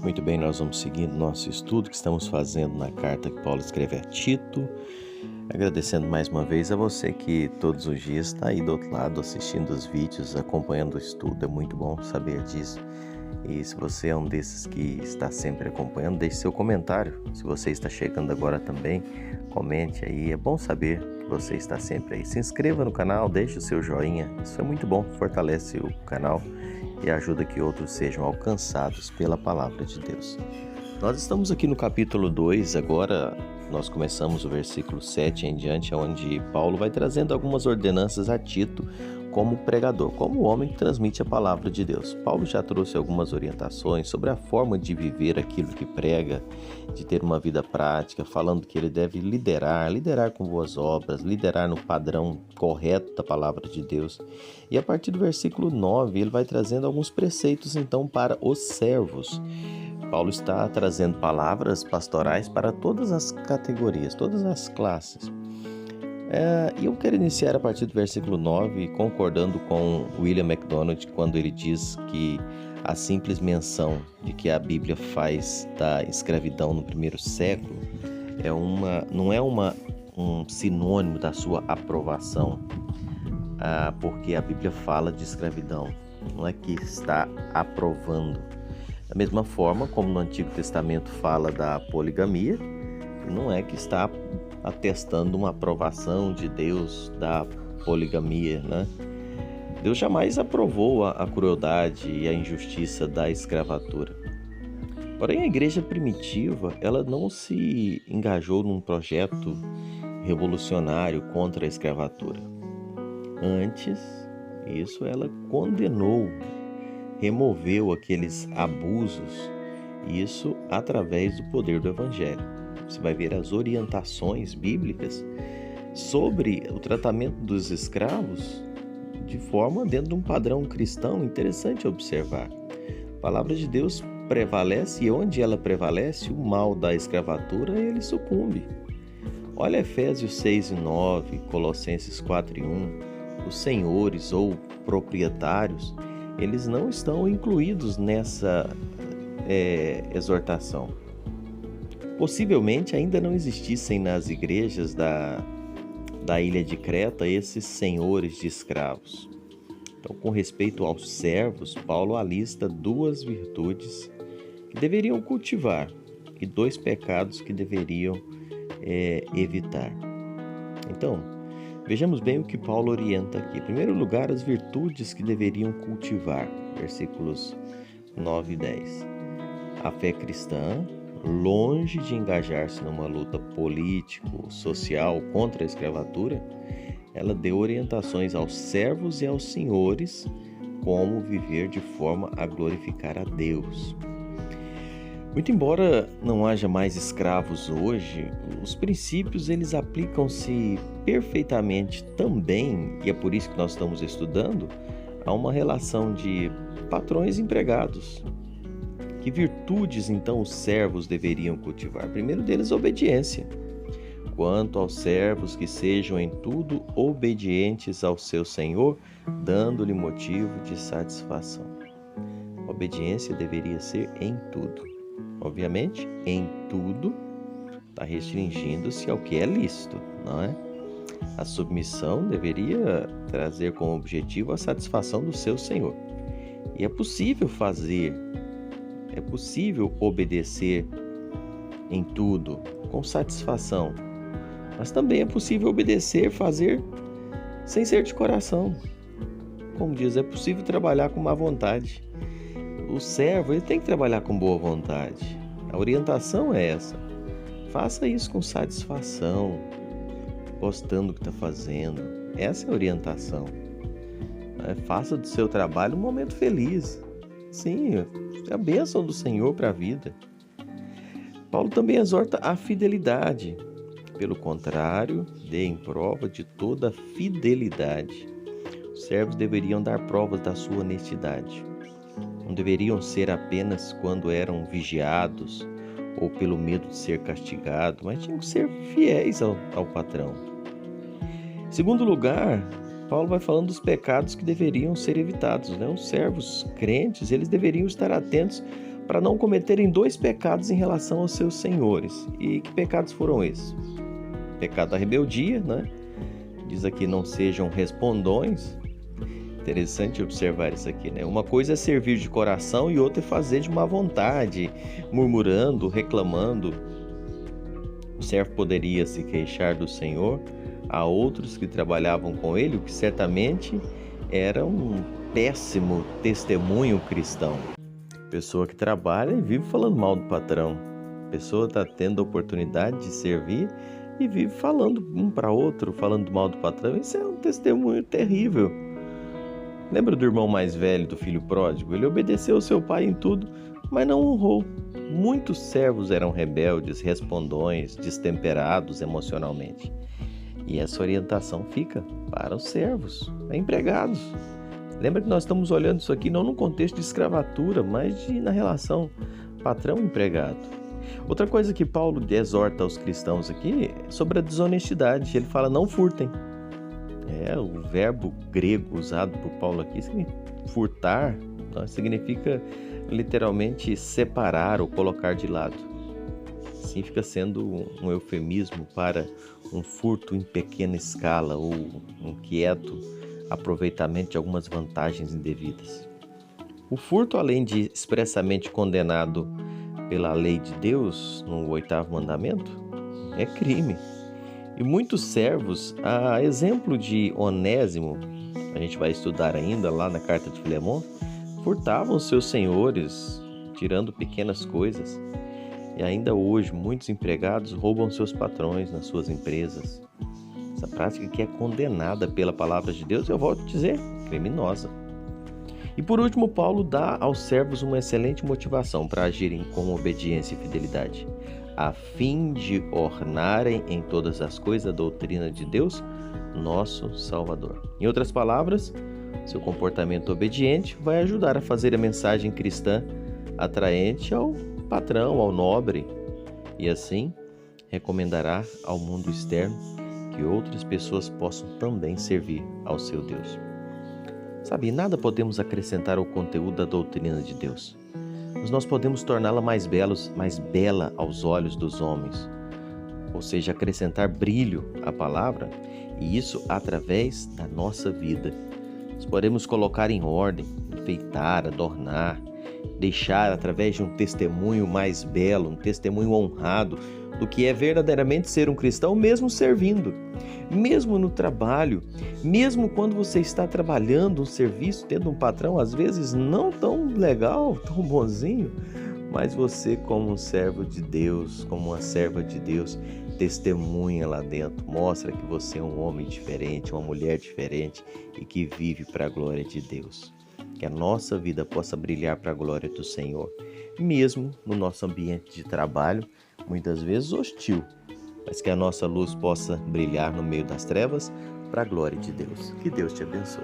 Muito bem, nós vamos seguindo nosso estudo que estamos fazendo na carta que Paulo escreve a Tito. Agradecendo mais uma vez a você que todos os dias está aí do outro lado assistindo os vídeos, acompanhando o estudo. É muito bom saber disso. E se você é um desses que está sempre acompanhando, deixe seu comentário. Se você está chegando agora também, comente aí. É bom saber que você está sempre aí. Se inscreva no canal, deixe o seu joinha. Isso é muito bom, fortalece o canal e ajuda que outros sejam alcançados pela palavra de Deus. Nós estamos aqui no capítulo 2, agora nós começamos o versículo 7 em diante, onde Paulo vai trazendo algumas ordenanças a Tito como pregador, como homem que transmite a palavra de Deus. Paulo já trouxe algumas orientações sobre a forma de viver aquilo que prega, de ter uma vida prática, falando que ele deve liderar com boas obras, liderar no padrão correto da palavra de Deus. E a partir do versículo 9, ele vai trazendo alguns preceitos então para os servos. Paulo está trazendo palavras pastorais para todas as categorias, todas as classes. E eu quero iniciar a partir do versículo 9, concordando com William MacDonald, quando ele diz que a simples menção de que a Bíblia faz da escravidão no primeiro século não é um sinônimo da sua aprovação, porque a Bíblia fala de escravidão, não é que está aprovando. Da mesma forma como no Antigo Testamento fala da poligamia, não é que está atestando uma aprovação de Deus da poligamia, né? Deus jamais aprovou a crueldade e a injustiça da escravatura. Porém, a igreja primitiva, ela não se engajou num projeto revolucionário contra a escravatura. Antes, ela condenou, removeu aqueles abusos, isso através do poder do Evangelho. Você vai ver as orientações bíblicas sobre o tratamento dos escravos de forma dentro de um padrão cristão interessante observar. A palavra de Deus prevalece e onde ela prevalece, o mal da escravatura ele sucumbe. Olha Efésios 6:9, Colossenses 4:1, os senhores ou proprietários, eles não estão incluídos nessa exortação. Possivelmente ainda não existissem nas igrejas da ilha de Creta esses senhores de escravos. Então, com respeito aos servos, Paulo alista 2 virtudes que deveriam cultivar e 2 pecados que deveriam evitar. Então, vejamos bem o que Paulo orienta aqui. Em primeiro lugar, as virtudes que deveriam cultivar, versículos 9 e 10. A fé cristã, longe de engajar-se numa luta político-social contra a escravatura, ela deu orientações aos servos e aos senhores como viver de forma a glorificar a Deus. Muito embora não haja mais escravos hoje, os princípios eles aplicam-se perfeitamente também, e é por isso que nós estamos estudando, a uma relação de patrões e empregados. Que virtudes, então, os servos deveriam cultivar? Primeiro deles, obediência. Quanto aos servos, que sejam em tudo obedientes ao seu Senhor, dando-lhe motivo de satisfação. A obediência deveria ser em tudo. Obviamente, em tudo está restringindo-se ao que é lícito, não é? A submissão deveria trazer como objetivo a satisfação do seu Senhor. E é possível obedecer em tudo, com satisfação. Mas também é possível fazer sem ser de coração. Como diz, é possível trabalhar com má vontade. O servo ele tem que trabalhar com boa vontade. A orientação é essa. Faça isso com satisfação, gostando do que está fazendo. Essa é a orientação. Faça do seu trabalho um momento feliz. Sim, é a bênção do Senhor para a vida. Paulo também exorta a fidelidade. Pelo contrário, deem prova de toda fidelidade. Os servos deveriam dar provas da sua honestidade. Não deveriam ser apenas quando eram vigiados ou pelo medo de ser castigado, mas tinham que ser fiéis ao patrão. Em segundo lugar, Paulo vai falando dos pecados que deveriam ser evitados, né? Os servos crentes, eles deveriam estar atentos para não cometerem 2 pecados em relação aos seus senhores. E que pecados foram esses? Pecado da rebeldia, né? Diz aqui, não sejam respondões. Interessante observar isso aqui, né? Uma coisa é servir de coração e outra é fazer de má vontade, murmurando, reclamando. O servo poderia se queixar do Senhor a outros que trabalhavam com ele, o que certamente era um péssimo testemunho cristão. Pessoa que trabalha e vive falando mal do patrão. Pessoa está tendo a oportunidade de servir e vive falando um para outro, falando mal do patrão. Isso é um testemunho terrível. Lembra do irmão mais velho do filho pródigo? Ele obedeceu ao seu pai em tudo, mas não honrou. Muitos servos eram rebeldes, respondões, destemperados emocionalmente. E essa orientação fica para os servos, empregados. Lembra que nós estamos olhando isso aqui não num contexto de escravatura, mas na relação patrão-empregado. Outra coisa que Paulo exorta aos cristãos aqui é sobre a desonestidade. Ele fala, não furtem. O verbo grego usado por Paulo aqui, furtar, significa literalmente separar ou colocar de lado. Assim fica sendo um eufemismo para um furto em pequena escala ou um quieto aproveitamento de algumas vantagens indevidas. O furto, além de expressamente condenado pela lei de Deus, no 8º mandamento, é crime. E muitos servos, a exemplo de Onésimo, a gente vai estudar ainda lá na carta de Filemon, furtavam seus senhores, tirando pequenas coisas. E ainda hoje, muitos empregados roubam seus patrões nas suas empresas. Essa prática que é condenada pela palavra de Deus, eu volto a dizer, criminosa. E por último, Paulo dá aos servos uma excelente motivação para agirem com obediência e fidelidade, a fim de ornarem em todas as coisas a doutrina de Deus, nosso Salvador. Em outras palavras, seu comportamento obediente vai ajudar a fazer a mensagem cristã atraente ao patrão, ao nobre, e assim recomendará ao mundo externo que outras pessoas possam também servir ao seu Deus. Sabe, nada podemos acrescentar ao conteúdo da doutrina de Deus, mas nós podemos torná-la mais bela aos olhos dos homens, ou seja, acrescentar brilho à palavra, e isso através da nossa vida. Nós podemos colocar em ordem, enfeitar, adornar, deixar através de um testemunho mais belo, um testemunho honrado do que é verdadeiramente ser um cristão, mesmo servindo, mesmo no trabalho, mesmo quando você está trabalhando um serviço, tendo um patrão às vezes não tão legal, tão bonzinho, mas você como um servo de Deus, como uma serva de Deus, testemunha lá dentro, mostra que você é um homem diferente, uma mulher diferente e que vive para a glória de Deus. Que a nossa vida possa brilhar para a glória do Senhor, mesmo no nosso ambiente de trabalho, muitas vezes hostil, mas que a nossa luz possa brilhar no meio das trevas para a glória de Deus. Que Deus te abençoe.